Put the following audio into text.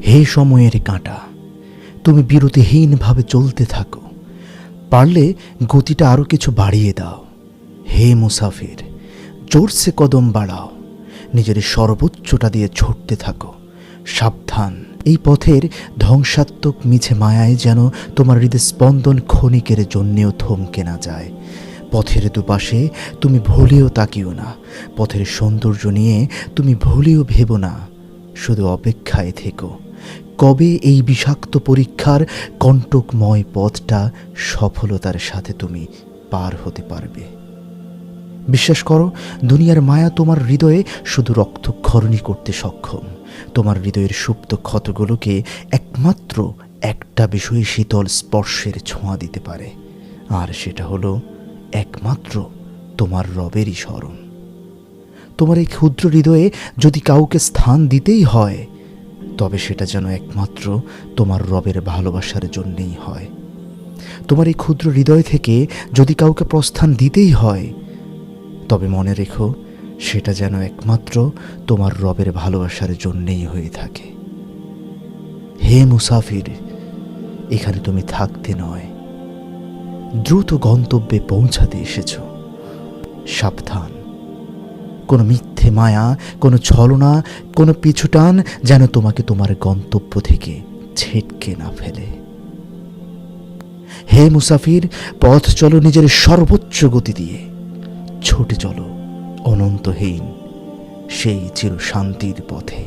হে সময়ের কাঁটা, তুমি বিরতিহীনভাবে চলতে থাকো, পারলে গতিটা আরও কিছু বাড়িয়ে দাও। হে মুসাফির, জোরসে কদম বাড়াও, নিজের সর্বোচ্চটা দিয়ে ছুটতে থাকো। সাবধান, এই পথের ধ্বংসাত্মক মিছে মায়ায় যেন তোমার হৃদস্পন্দন ক্ষণিকের জন্যেও থমকে না যায়। পথের দুপাশে তুমি ভুলেও তাকিও না, পথের সৌন্দর্য নিয়ে তুমি ভুলেও ভেবো না। শুধু অপেক্ষায় থেকো, কবে এই বিষাক্ত পরীক্ষার কণ্টকময় পথটা সফলতার সাথে তুমি পার হতে পারবে। বিশ্বাস করো, দুনিয়ার মায়া তোমার হৃদয়ে শুধু রক্তক্ষরণই করতে সক্ষম। তোমার হৃদয়ের সুপ্ত ক্ষতগুলোকে একমাত্র একটা বিষয়ে শীতল স্পর্শের ছোঁয়া দিতে পারে, আর সেটা হলো একমাত্র তোমার রবেরই স্মরণ। তোমার এই ক্ষুদ্র হৃদয়ে যদি কাউকে স্থান দিতেই হয়, তবে সেটা যেন একমাত্র তোমার রবের ভালোবাসার জন্যেই হয়। তোমার এই ক্ষুদ্র হৃদয় থেকে যদি কাউকে প্রস্থান দিতেই হয়, তবে মনে রেখো সেটা যেন একমাত্র তোমার রবের ভালোবাসার জন্যেই হয়ে থাকে। হে মুসাফির, এখানে তুমি থাকতে নয়, দ্রুত গন্তব্যে পৌঁছাতে এসেছ। সাবধান, কোনো মিথ্যে মায়া, কোনো ছলনা, কোনো পিছুটান যেন তোমাকে তোমার গন্তব্য থেকে ছিটকে না ফেলে। হে মুসাফির, পথ চলো নিজের সর্বোচ্চ গতি দিয়ে, ছুটে চলো অনন্তহীন সেই চির শান্তির পথে।